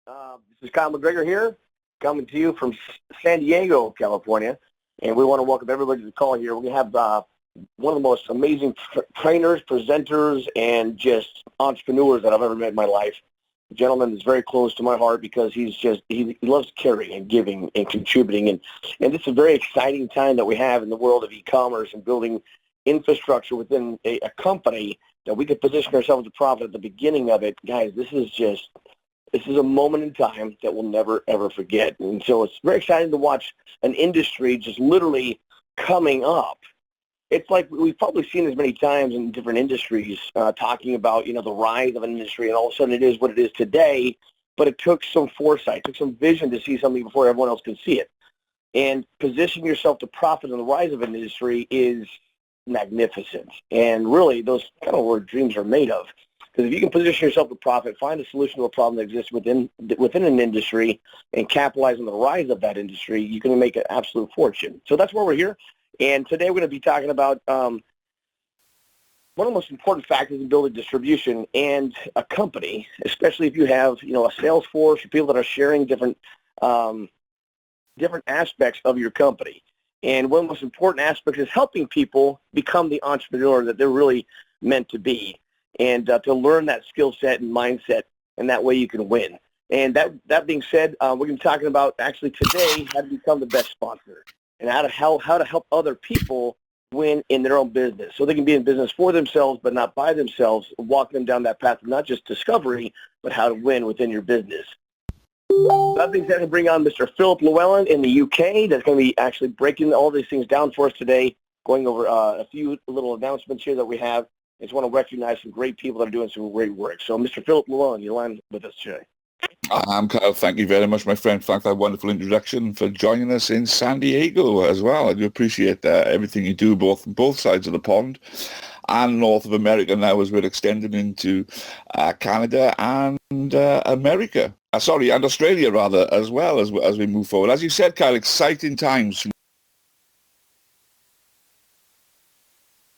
This is Kyle McGregor here, coming to you from San Diego, California, and we want to welcome everybody to the call here. We have one of the most amazing trainers, presenters, and just entrepreneurs that I've ever met in my life. The gentleman is very close to my heart because he loves caring and giving and contributing, and it's a very exciting time that we have in the world of e-commerce and building infrastructure within a company that we could position ourselves to profit at the beginning of it. Guys, this is a moment in time that we'll never, ever forget. And so it's very exciting to watch an industry just literally coming up. It's like we've probably seen as many times in different industries talking about, the rise of an industry, and all of a sudden it is what it is today, but it took some foresight, took some vision to see something before everyone else could see it. And position yourself to profit in the rise of an industry is magnificent. And really, those kind of what dreams are made of. Because if you can position yourself to profit, find a solution to a problem that exists within an industry, and capitalize on the rise of that industry, you can make an absolute fortune. So that's why we're here. And today we're going to be talking about one of the most important factors in building distribution and a company, especially if you have a sales force or people that are sharing different aspects of your company. And one of the most important aspects is helping people become the entrepreneur that they're really meant to be. And to learn that skill set and mindset, and that way you can win. And that being said, we're going to be talking about actually today how to become the best sponsor and how to help other people win in their own business, so they can be in business for themselves but not by themselves, walk them down that path of not just discovery, but how to win within your business. That being said, I bring on Mr. Philip Llewellyn in the UK. That's going to be actually breaking all these things down for us today, going over a few little announcements here that we have. I just want to recognize some great people that are doing some great work. So, Mr. Philip Llewellyn, you're on with us today. Kyle. Thank you very much, my friend, for that wonderful introduction, for joining us in San Diego as well. I do appreciate everything you do, both sides of the pond, and North of America now, as we're extending into Canada and America. And Australia, rather, as well as we move forward. As you said, Kyle, exciting times.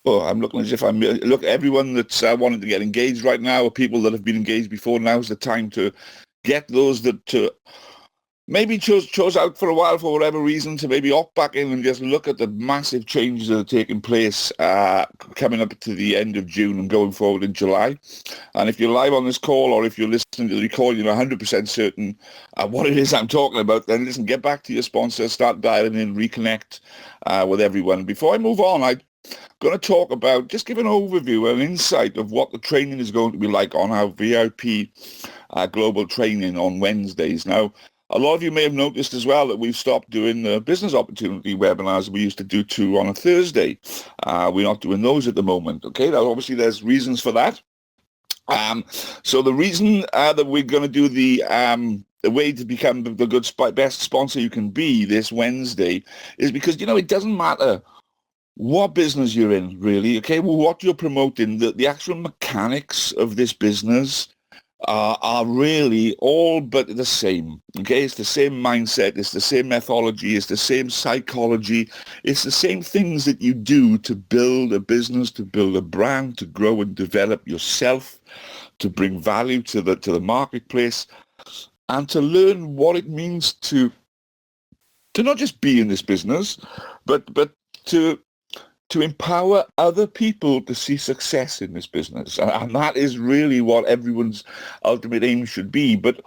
I'm looking as if look, everyone that's wanting to get engaged right now, or people that have been engaged before, now's the time to get those that maybe chose out for a while for whatever reason to maybe opt back in and just look at the massive changes that are taking place coming up to the end of June and going forward in July. And if you're live on this call, or if you're listening to the recording, you're 100% certain what it is I'm talking about, then listen, get back to your sponsor, start dialing in, reconnect with everyone. Before I move on, I'm going to talk about, just give an overview, an insight of what the training is going to be like on our VIP global training on Wednesdays. Now, a lot of you may have noticed as well that we've stopped doing the business opportunity webinars we used to do two on a Thursday. We're not doing those at the moment. Okay, now obviously there's reasons for that. So the reason that we're going to do the way to become the best sponsor you can be this Wednesday is because, it doesn't matter what business you're in, really, okay? Well, what you're promoting, the actual mechanics of this business are really all but the same, okay? It's the same mindset, it's the same methodology, it's the same psychology, it's the same things that you do to build a business, to build a brand, to grow and develop yourself, to bring value to the marketplace, and to learn what it means to not just be in this business, but to empower other people to see success in this business. And that is really what everyone's ultimate aim should be. But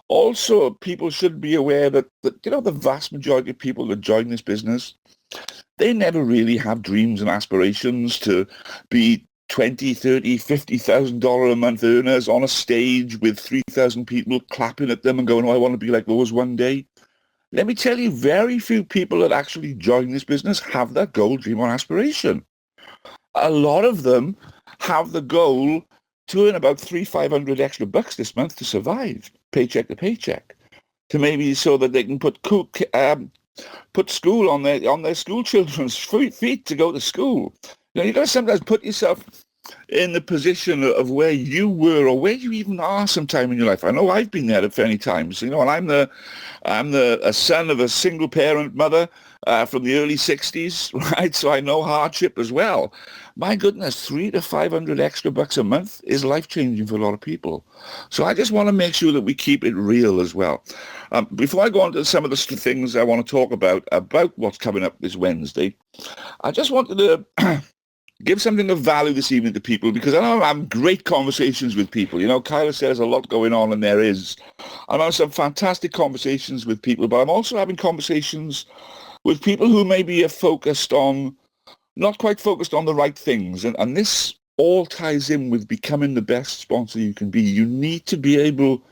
also, people should be aware that the vast majority of people that join this business, they never really have dreams and aspirations to be $20,000, $30,000, $50,000 a month earners on a stage with 3,000 people clapping at them and going, I want to be like those one day. Let me tell you, very few people that actually join this business have that goal, dream, or aspiration. A lot of them have the goal to earn about $300-500 extra bucks this month to survive, paycheck to paycheck, to maybe so that they can put school on their school children's feet to go to school. You've got to sometimes put yourself in the position of where you were or where you even are sometime in your life. I know I've been there at many times, and I'm a son of a single parent mother from the early 60s, right? So I know hardship as well. My goodness, 300 to 500 extra bucks a month is life-changing for a lot of people. So I just want to make sure that we keep it real as well. Before I go on to some of the things I want to talk about what's coming up this Wednesday, I just wanted to give something of value this evening to people, because I know I'm having great conversations with people. You know, Kyla says there's a lot going on, and there is. I'm having some fantastic conversations with people, but I'm also having conversations with people who maybe are not quite focused on the right things. And this all ties in with becoming the best sponsor you can be. You need to be able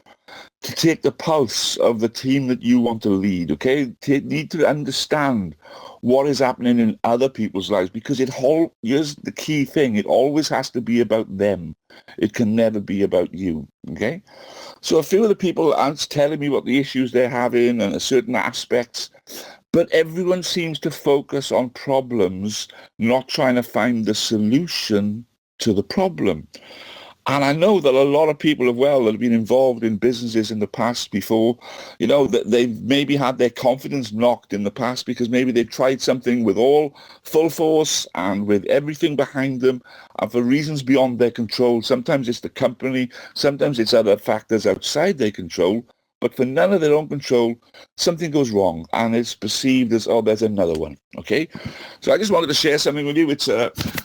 to take the pulse of the team that you want to lead, okay? Need to understand what is happening in other people's lives, because here's the key thing, it always has to be about them. It can never be about you, okay? So a few of the people are telling me what the issues they're having and certain aspects, but everyone seems to focus on problems, not trying to find the solution to the problem. And I know that a lot of people that have been involved in businesses in the past before, you know, that they've maybe had their confidence knocked in the past because maybe they've tried something with all full force and with everything behind them, and for reasons beyond their control. Sometimes it's the company, sometimes it's other factors outside their control, but for none of their own control, something goes wrong, and it's perceived as, oh, there's another one, okay? So I just wanted to share something with you. It's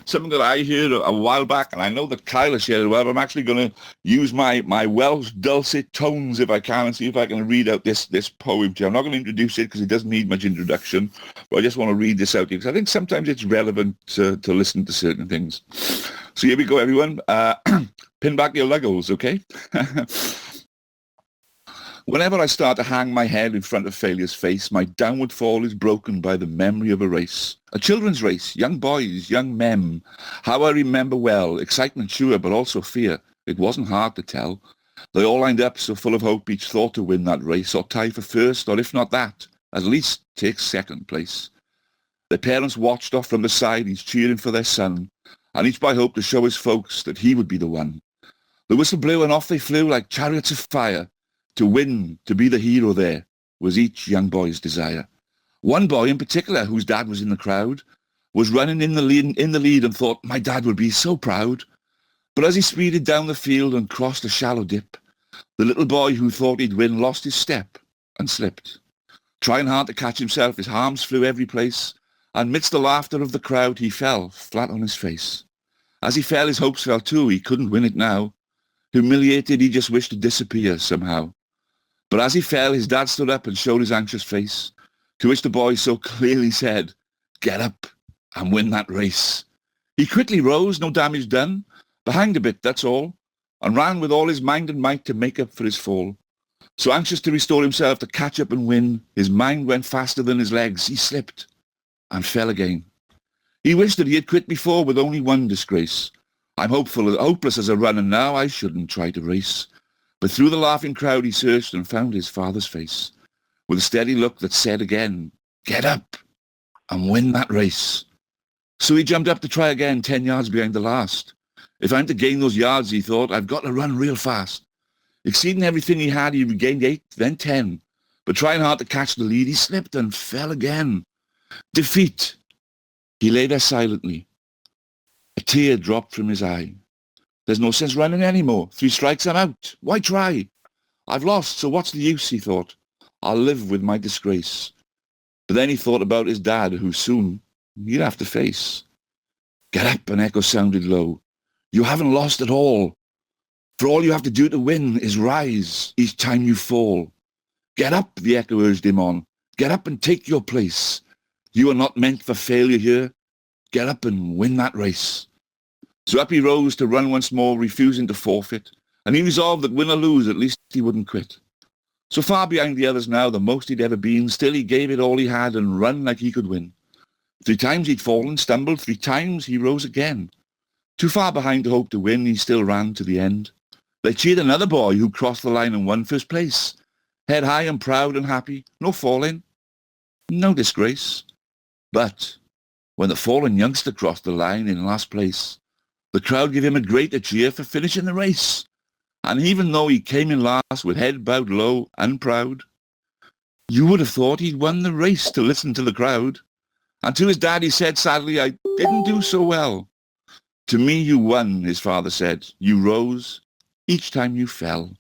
something that I heard a while back, and I know that Kyla shared it well, but I'm actually going to use my Welsh dulcet tones, if I can, and see if I can read out this poem to you. I'm not going to introduce it because it doesn't need much introduction, but I just want to read this out to you, because I think sometimes it's relevant to listen to certain things. So here we go, everyone. Pin back your Legos, okay? Whenever I start to hang my head in front of failure's face, my downward fall is broken by the memory of a race. A children's race, young boys, young men. How I remember well, excitement sure, but also fear. It wasn't hard to tell. They all lined up so full of hope, each thought to win that race, or tie for first, or if not that, at least take second place. Their parents watched off from the side, each cheering for their son, and each by hope to show his folks that he would be the one. The whistle blew and off they flew like chariots of fire. To win, to be the hero there, was each young boy's desire. One boy in particular, whose dad was in the crowd, was running in the lead and thought, my dad would be so proud. But as he speeded down the field and crossed a shallow dip, the little boy who thought he'd win lost his step and slipped. Trying hard to catch himself, his arms flew every place, and midst the laughter of the crowd, he fell flat on his face. As he fell, his hopes fell too. He couldn't win it now. Humiliated, he just wished to disappear somehow. But as he fell, his dad stood up and showed his anxious face, to which the boy so clearly said, get up and win that race. He quickly rose, no damage done, behind a bit, that's all, and ran with all his mind and might to make up for his fall. So anxious to restore himself, to catch up and win, his mind went faster than his legs. He slipped and fell again. He wished that he had quit before with only one disgrace. I'm hopeless as a runner now, I shouldn't try to race. But through the laughing crowd he searched and found his father's face, with a steady look that said again, get up and win that race. So he jumped up to try again, 10 yards behind the last. If I'm to gain those yards, he thought, I've got to run real fast. Exceeding everything he had, he regained 8, then 10. But trying hard to catch the lead, he slipped and fell again. Defeat. He lay there silently. A tear dropped from his eye. There's no sense running anymore. 3 strikes, I'm out. Why try? I've lost, so what's the use, he thought. I'll live with my disgrace. But then he thought about his dad, who soon he'd have to face. Get up, an echo sounded low. You haven't lost at all. For all you have to do to win is rise each time you fall. Get up, the echo urged him on. Get up and take your place. You are not meant for failure here. Get up and win that race. So up he rose to run once more, refusing to forfeit, and he resolved that win or lose, at least he wouldn't quit. So far behind the others now, the most he'd ever been, still he gave it all he had and run like he could win. 3 times he'd fallen, stumbled, 3 times he rose again. Too far behind to hope to win, he still ran to the end. They cheered another boy who crossed the line and won first place. Head high and proud and happy, no falling, no disgrace. But when the fallen youngster crossed the line in last place, The crowd gave him a greater cheer for finishing the race. And even though he came in last with head bowed low and proud, you would have thought he'd won the race to listen to the crowd. And to his dad he said sadly, I didn't do so well. To me you won, his father said. You rose each time you fell.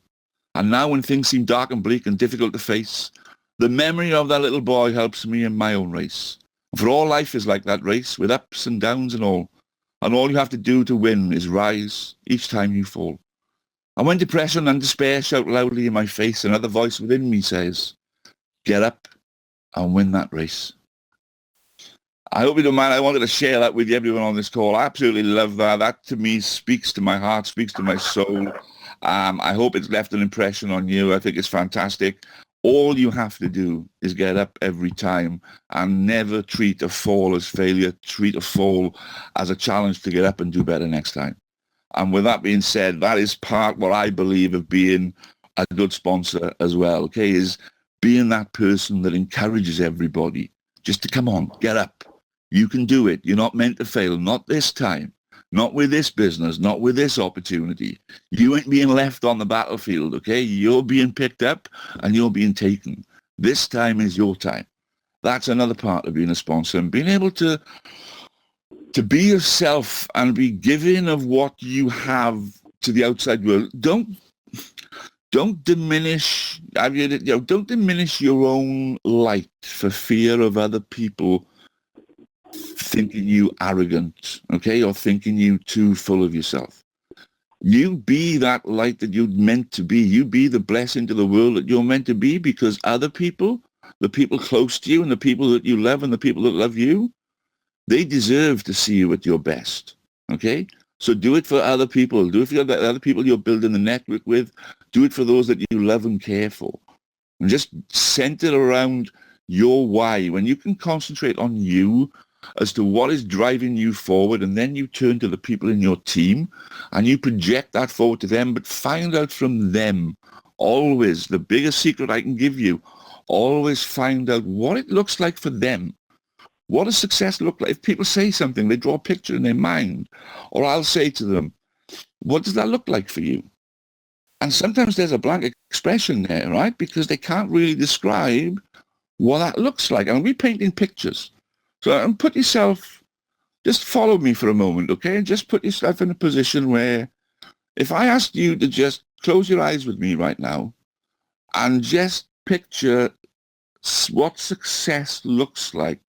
And now when things seem dark and bleak and difficult to face, the memory of that little boy helps me in my own race. For all life is like that race, with ups and downs and all you have to do to win is rise each time you fall. And when depression and despair shout loudly in my face, another voice within me says, get up and win that race. I hope you don't mind. I wanted to share that with everyone on this call. I absolutely love that. That to me speaks to my heart, speaks to my soul. I hope it's left an impression on you. I think it's fantastic. All you have to do is get up every time and never treat a fall as failure. Treat a fall as a challenge to get up and do better next time. And with that being said, that is part what I believe of being a good sponsor as well, okay, is being that person that encourages everybody just to come on, get up. You can do it. You're not meant to fail. Not this time. Not with this business. Not with this opportunity. You ain't being left on the battlefield, okay? You're being picked up and you're being taken. This time is your time. That's another part of being a sponsor, and being able to be yourself and be giving of what you have to the outside world. Don't diminish. Don't diminish your own light for fear of other people thinking you arrogant, okay, or thinking you too full of yourself. You be that light that you're meant to be. You be the blessing to the world that you're meant to be, because other people, the people close to you and the people that you love and the people that love you, they deserve to see you at your best, okay? So do it for other people. Do it for the other people you're building the network with. Do it for those that you love and care for. And just center around your why. When you can concentrate on you as to what is driving you forward, and then you turn to the people in your team and you project that forward to them, but find out from them, always, the biggest secret I can give you, always find out what it looks like for them. What does success look like? If people say something, they draw a picture in their mind, or I'll say to them, what does that look like for you? And sometimes there's a blank expression there, right? Because they can't really describe what that looks like. And we're painting pictures. So put yourself, just follow me for a moment, okay? And just put yourself in a position where if I asked you to just close your eyes with me right now and just picture what success looks like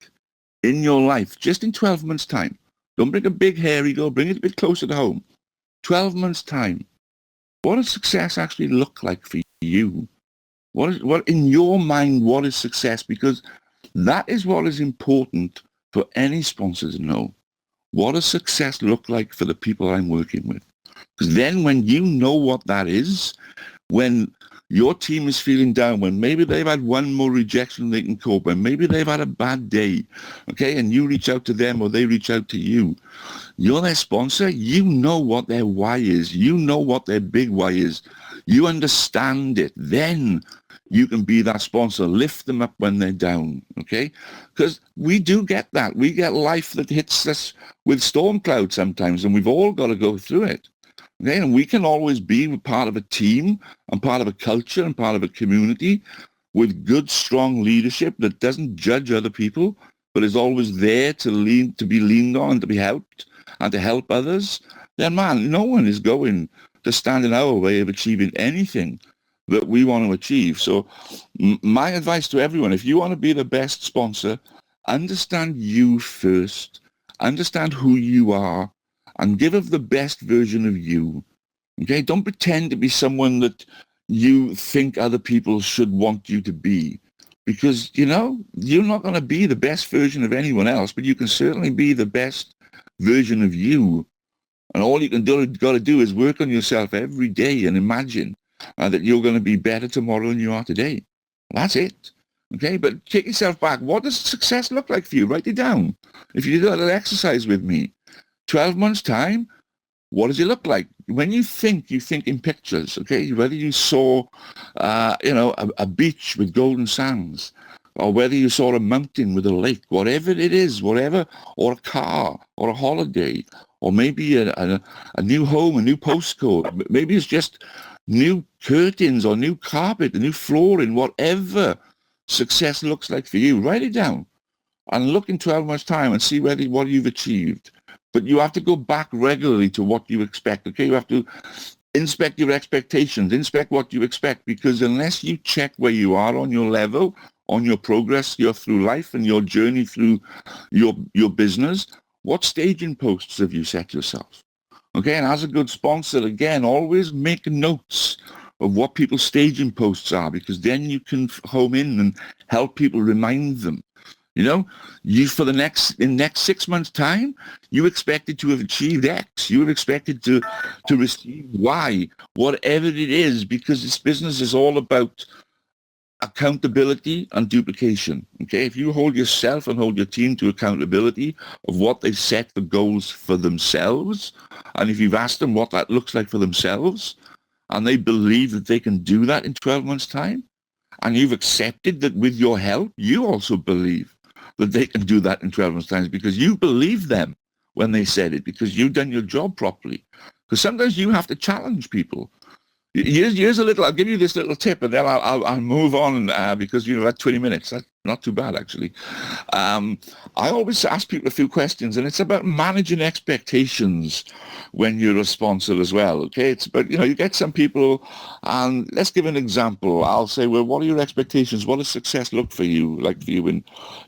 in your life, just in 12 months' time. Don't bring a big hairy goal, bring it a bit closer to home. 12 months' time. What does success actually look like for you? What in your mind, what is success? Because that is what is important for any sponsor to know. What does success look like for the people I'm working with? Because then when you know what that is, when your team is feeling down, when maybe they've had one more rejection they can cope, when maybe they've had a bad day, okay, and you reach out to them or they reach out to you, you're their sponsor, you know what their why is, you know what their big why is, you understand it, then you can be that sponsor, lift them up when they're down, okay? Because we do get that. We get life that hits us with storm clouds sometimes, and we've all got to go through it. Okay? And we can always be part of a team and part of a culture and part of a community with good, strong leadership that doesn't judge other people, but is always there to be leaned on and to be helped and to help others. Then, man, no one is going to stand in our way of achieving anything that we want to achieve. So my advice to everyone, if you want to be the best sponsor, understand you first, understand who you are, and give of the best version of you. Okay? Don't pretend to be someone that you think other people should want you to be. Because, you're not going to be the best version of anyone else, but you can certainly be the best version of you. And all you can got to do is work on yourself every day and imagine that you're going to be better tomorrow than you are today. That's it. Okay, but take yourself back. What does success look like for you? Write it down. If you do that exercise with me, 12 months' time, what does it look like? When you think in pictures, okay? Whether you saw, a beach with golden sands, or whether you saw a mountain with a lake, whatever it is, whatever, or a car, or a holiday, or maybe a new home, a new postcode. Maybe it's just new curtains or new carpet, a new flooring, whatever success looks like for you. Write it down and look in 12 months' time and see what you've achieved. But you have to go back regularly to what you expect, okay? You have to inspect your expectations, inspect what you expect, because unless you check where you are on your level, on your progress, your through life and your journey through your business, what staging posts have you set yourself? Okay, and as a good sponsor, again, always make notes of what people's staging posts are, because then you can home in and help people, remind them. You know, in the next 6 months' time, you expected to have achieved X. You were expected to receive Y, whatever it is, because this business is all about accountability and duplication. Okay, if you hold yourself and hold your team to accountability of what they've set for goals for themselves, and if you've asked them what that looks like for themselves, and they believe that they can do that in 12 months' time, and you've accepted that with your help, you also believe that they can do that in 12 months' time, because you believe them when they said it, because you've done your job properly. Because sometimes you have to challenge people. Here's a little, I'll give you this little tip, and then I'll move on, because, that 20 minutes, that's not too bad, actually. I always ask people a few questions, and it's about managing expectations when you're a sponsor as well, okay? It's about, you get some people, and let's give an example. I'll say, well, what are your expectations? What does success look for you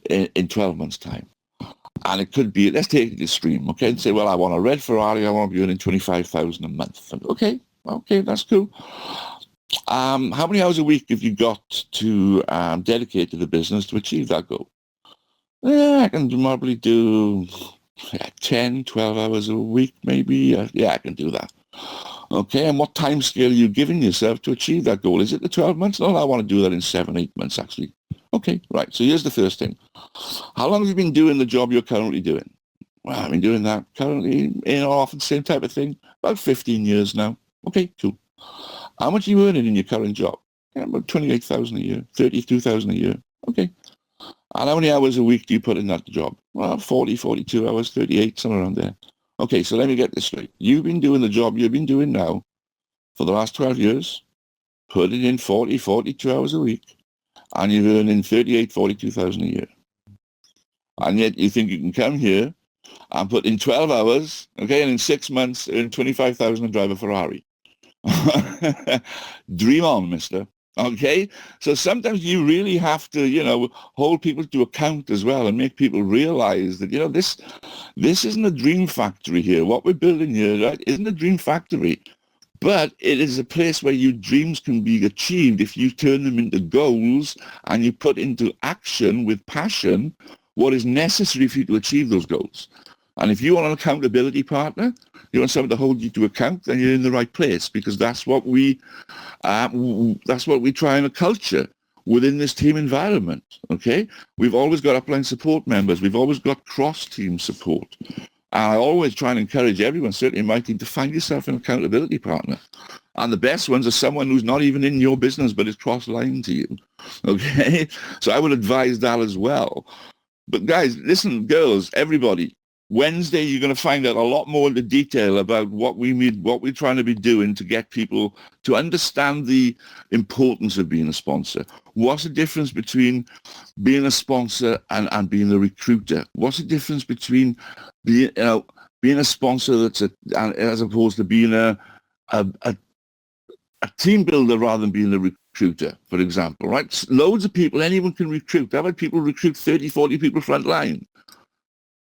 in 12 months' time? And it could be, let's take it extreme, okay? And say, well, I want a red Ferrari, I want to be earning $25,000 a month. Okay, that's cool. How many hours a week have you got to dedicate to the business to achieve that goal? I can probably do 10, 12 hours a week, maybe. I can do that. Okay, and what time scale are you giving yourself to achieve that goal? Is it the 12 months? No, I want to do that in 7, 8 months, actually. Okay, right. So here's the first thing. How long have you been doing the job you're currently doing? Well, I've been doing that currently, often same type of thing, about 15 years now. Okay, cool. How much are you earning in your current job? About 28,000 a year, 32,000 a year. Okay. And how many hours a week do you put in that job? Well, 40, 42 hours, 38, somewhere around there. Okay, so let me get this straight. You've been doing the job you've been doing now for the last 12 years, putting in 40, 42 hours a week, and you're earning 38, 42,000 a year. And yet you think you can come here and put in 12 hours, okay, and in 6 months earn 25,000 and drive a Ferrari. Dream on, mister. Okay, so sometimes you really have to, hold people to account as well and make people realize that, this isn't a dream factory here. What we're building here, right, isn't a dream factory, but it is a place where your dreams can be achieved if you turn them into goals and you put into action with passion what is necessary for you to achieve those goals. And if you want an accountability partner, you want someone to hold you to account, then you're in the right place, because that's what we try in a culture within this team environment. Okay, we've always got upline support members, we've always got cross-team support. And I always try and encourage everyone, certainly in my team, to find yourself an accountability partner. And the best ones are someone who's not even in your business but is cross-line to you. Okay, so I would advise that as well. But guys, listen, girls, everybody. Wednesday, you're going to find out a lot more into detail about what we're trying to be doing to get people to understand the importance of being a sponsor. What's the difference between being a sponsor and being a recruiter? What's the difference between being a sponsor as opposed to being a team builder rather than being a recruiter, for example, right? Loads of people, anyone can recruit. I've had people recruit 30, 40 people frontline,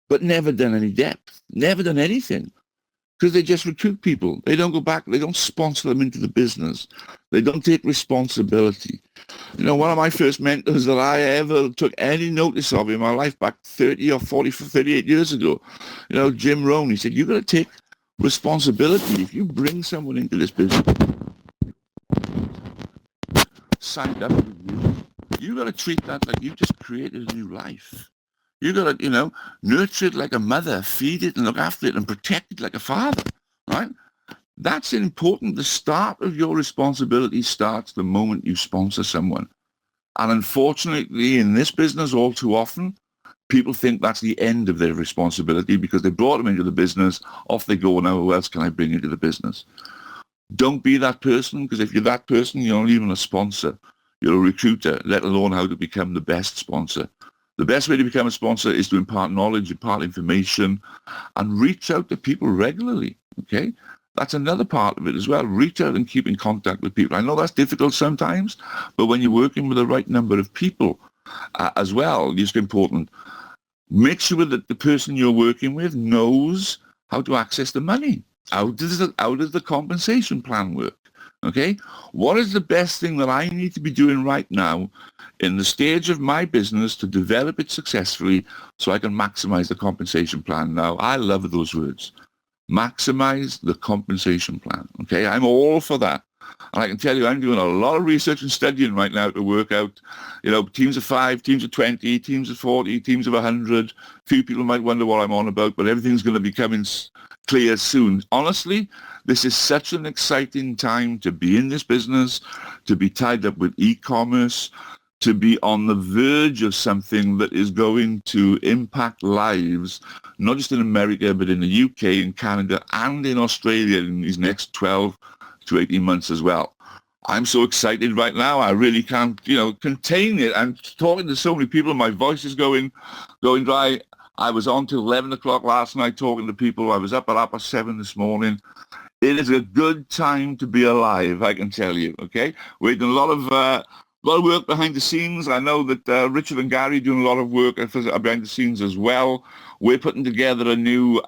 but never done any depth, never done anything, because they just recruit people. They don't go back. They don't sponsor them into the business. They don't take responsibility. One of my first mentors that I ever took any notice of in my life back 30 or 40, 38 years ago, Jim Rohn, he said, you've got to take responsibility. If you bring someone into this business, signed up with you got to treat that like you've just created a new life. You got to, nurture it like a mother, feed it and look after it and protect it like a father, right? That's important. The start of your responsibility starts the moment you sponsor someone. And unfortunately, in this business, all too often, people think that's the end of their responsibility because they brought them into the business. Off they go. Now, who else can I bring into the business? Don't be that person, because if you're that person, you're not even a sponsor. You're a recruiter, let alone how to become the best sponsor. The best way to become a sponsor is to impart knowledge, impart information, and reach out to people regularly, okay? That's another part of it as well. Reach out and keep in contact with people. I know that's difficult sometimes, but when you're working with the right number of people as well, it's important. Make sure that the person you're working with knows how to access the money. How does the compensation plan work? Okay? What is the best thing that I need to be doing right now in the stage of my business to develop it successfully so I can maximize the compensation plan? Now, I love those words. Maximize the compensation plan. Okay? I'm all for that. And I can tell you, I'm doing a lot of research and studying right now to work out, teams of 5, teams of 20, teams of 40, teams of 100. Few people might wonder what I'm on about, but everything's going to be coming clear soon. Honestly, this is such an exciting time to be in this business, to be tied up with e-commerce, to be on the verge of something that is going to impact lives, not just in America, but in the UK, in Canada, and in Australia in these next 12 to 18 months as well. I'm so excited right now. I really can't, contain it. I'm talking to so many people. My voice is going dry. I was on till 11 o'clock last night talking to people. I was up at 7:30 this morning. It is a good time to be alive, I can tell you, okay? We're doing a lot of work behind the scenes. I know that Richard and Gary are doing a lot of work behind the scenes as well. We're putting together a new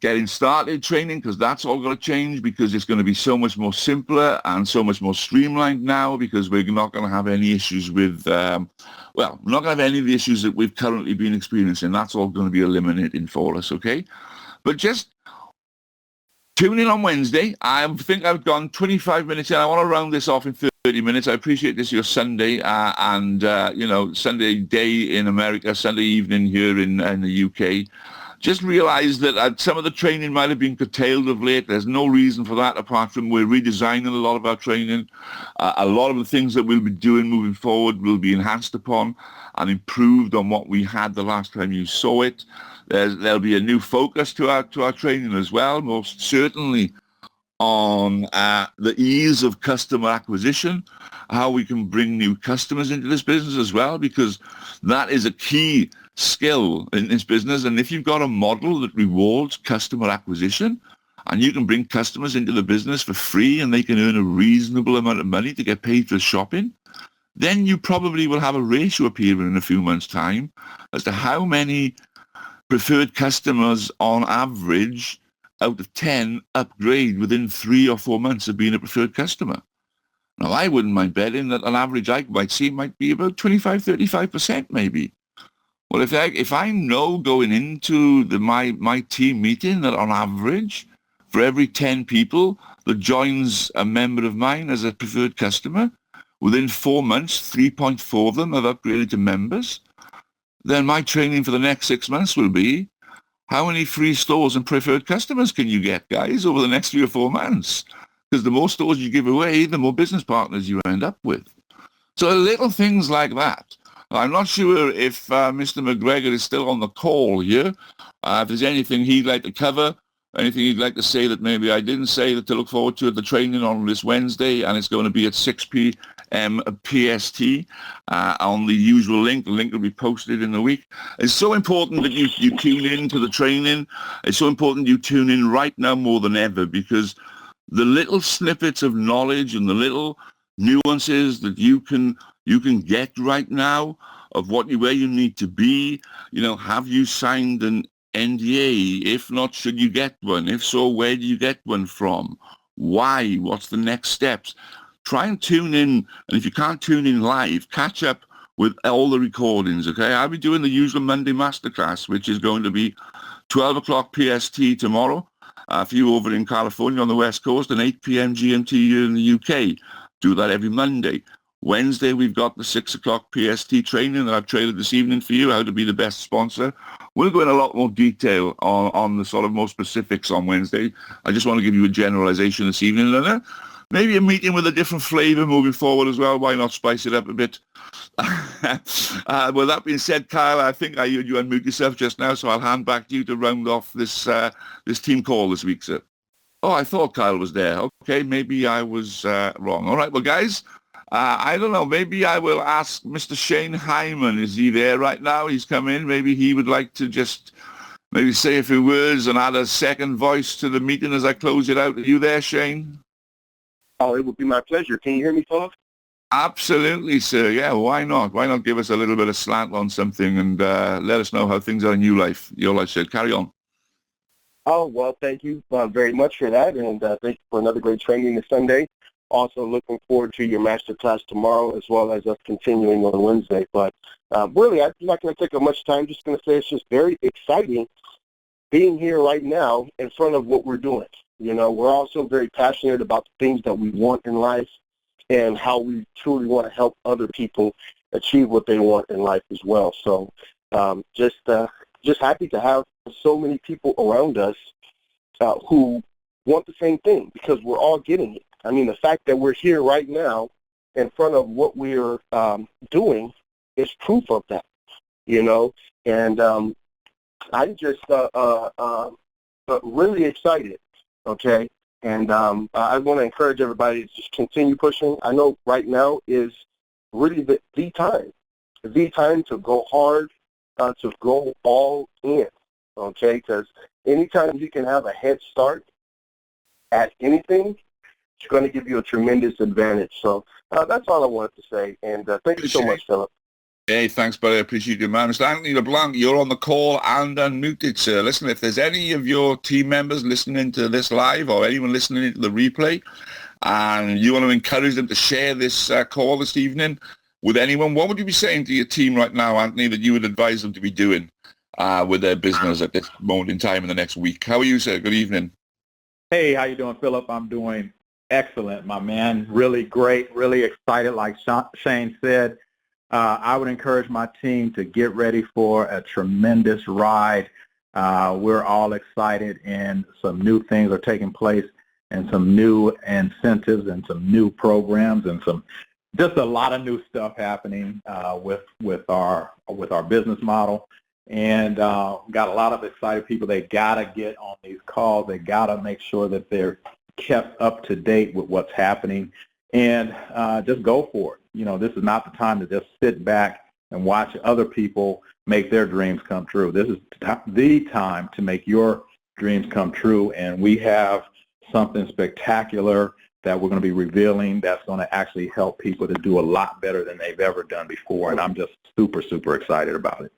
getting started training, because that's all going to change, because it's going to be so much more simpler and so much more streamlined now, because we're not going to have any issues with, we're not going to have any of the issues that we've currently been experiencing. That's all going to be eliminated for us, okay? But just tune in on Wednesday. I think I've gone 25 minutes in. I want to round this off in 30 minutes. I appreciate this is your Sunday Sunday day in America, Sunday evening here in the UK. Just realize that some of the training might have been curtailed of late. There's no reason for that apart from we're redesigning a lot of our training. A lot of the things that we'll be doing moving forward will be enhanced upon and improved on what we had the last time you saw it. There'll be a new focus to our training as well, most certainly on the ease of customer acquisition, how we can bring new customers into this business as well, because that is a key skill in this business. And if you've got a model that rewards customer acquisition and you can bring customers into the business for free and they can earn a reasonable amount of money to get paid for shopping, then you probably will have a ratio appearing in a few months' time as to how many preferred customers on average out of 10 upgrade within 3 or 4 months of being a preferred customer. Now, I wouldn't mind betting that an average I might see might be about 25, 35% maybe. Well, if I know going into my team meeting that on average, for every 10 people that joins a member of mine as a preferred customer, within 4 months, 3.4 of them have upgraded to members, then my training for the next 6 months will be, how many free stores and preferred customers can you get, guys, over the next 3 or 4 months? Because the more stores you give away, the more business partners you end up with. So little things like that. I'm not sure if Mr. McGregor is still on the call here. If there's anything he'd like to cover, anything he'd like to say that maybe I didn't say that to look forward to at the training on this Wednesday, and it's going to be at 6 p.m. PST on the usual link. The link will be posted in the week. It's so important that you tune in to the training. It's so important you tune in right now more than ever, because the little snippets of knowledge and the little nuances that you can get right now of where you need to be. Have you signed an NDA? If not, should you get one? If so, where do you get one from? Why? What's the next steps? Try and tune in, and if you can't tune in live, catch up with all the recordings, okay? I'll be doing the usual Monday Masterclass, which is going to be 12 o'clock PST tomorrow for you over in California on the West Coast, and 8 p.m. GMT here in the UK. Do that every Monday. Wednesday, we've got the 6 o'clock PST training that I've traded this evening for you, how to be the best sponsor. We'll go in a lot more detail on the sort of more specifics on Wednesday. I just want to give you a generalization this evening, Lena. maybe a meeting with a different flavour moving forward as well. Why not spice it up a bit? With that being said, Kyle, I think I heard you unmute yourself just now, so I'll hand back to you to round off this this team call this week, sir. Oh, I thought Kyle was there. Okay, maybe I was wrong. All right, well, guys, I don't know. Maybe I will ask Mr. Shane Hyman. Is he there right now? He's come in. Maybe he would like to just maybe say a few words and add a second voice to the meeting as I close it out. Are you there, Shane? Oh, it would be my pleasure. Can you hear me, folks? Absolutely, sir. Yeah, why not? Why not give us a little bit of slant on something and let us know how things are in your life, sir. Carry on. Oh, well, thank you very much for that, and thank you for another great training this Sunday. Also looking forward to your master class tomorrow, as well as us continuing on Wednesday. But really, I'm not going to take up much time. Just going to say it's just very exciting being here right now in front of what we're doing. You know, we're also very passionate about the things that we want in life and how we truly want to help other people achieve what they want in life as well. So just happy to have so many people around us who want the same thing, because we're all getting it. I mean, the fact that we're here right now in front of what we're doing is proof of that, you know. And I'm just really excited, okay? And I want to encourage everybody to just continue pushing. I know right now is really the time to go hard, to go all in, okay? Because anytime you can have a head start at anything, it's going to give you a tremendous advantage. So that's all I wanted to say. And thank you so much, Philip. Hey, thanks, buddy. I appreciate you, man. Mr. Anthony LeBlanc, you're on the call and unmuted, sir. Listen, if there's any of your team members listening to this live or anyone listening to the replay and you want to encourage them to share this call this evening with anyone, what would you be saying to your team right now, Anthony, that you would advise them to be doing with their business at this moment in time in the next week? How are you, sir? Good evening. Hey, how you doing, Philip? I'm doing excellent, my man. Really great, really excited, like Shane said. I would encourage my team to get ready for a tremendous ride. We're all excited, and some new things are taking place, and some new incentives and some new programs and just a lot of new stuff happening with our business model. And got a lot of excited people. They got to get on these calls. They got to make sure that they're kept up to date with what's happening, and just go for it. You know, this is not the time to just sit back and watch other people make their dreams come true. This is the time to make your dreams come true, and we have something spectacular that we're going to be revealing that's going to actually help people to do a lot better than they've ever done before, and I'm just super, super excited about it.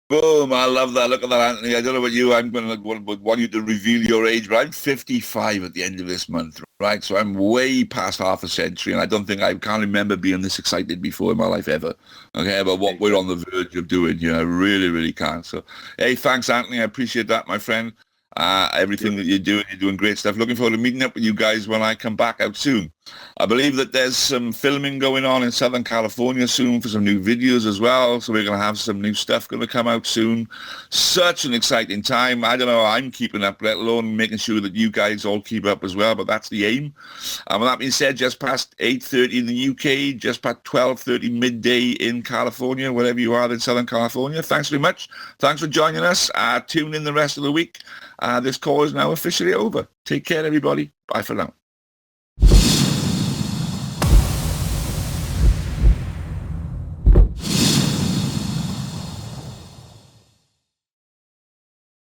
Boom, I love that. Look at that, Anthony. I don't know about you. I'm going to want you to reveal your age, but I'm 55 at the end of this month, right? So I'm way past half a century, and I can't remember being this excited before in my life ever, okay, about what we're on the verge of doing here. I really, really can't. So, hey, thanks, Anthony. I appreciate that, my friend. Everything that you're doing great stuff. Looking forward to meeting up with you guys when I come back out soon. I believe that there's some filming going on in Southern California soon for some new videos as well. So we're going to have some new stuff going to come out soon. Such an exciting time. I don't know how I'm keeping up, let alone making sure that you guys all keep up as well. But that's the aim. And with that being said, just past 8:30 in the UK, just past 12:30 midday in California, wherever you are in Southern California. Thanks very much. Thanks for joining us. Tune in the rest of the week. This call is now officially over. Take care, everybody. Bye for now.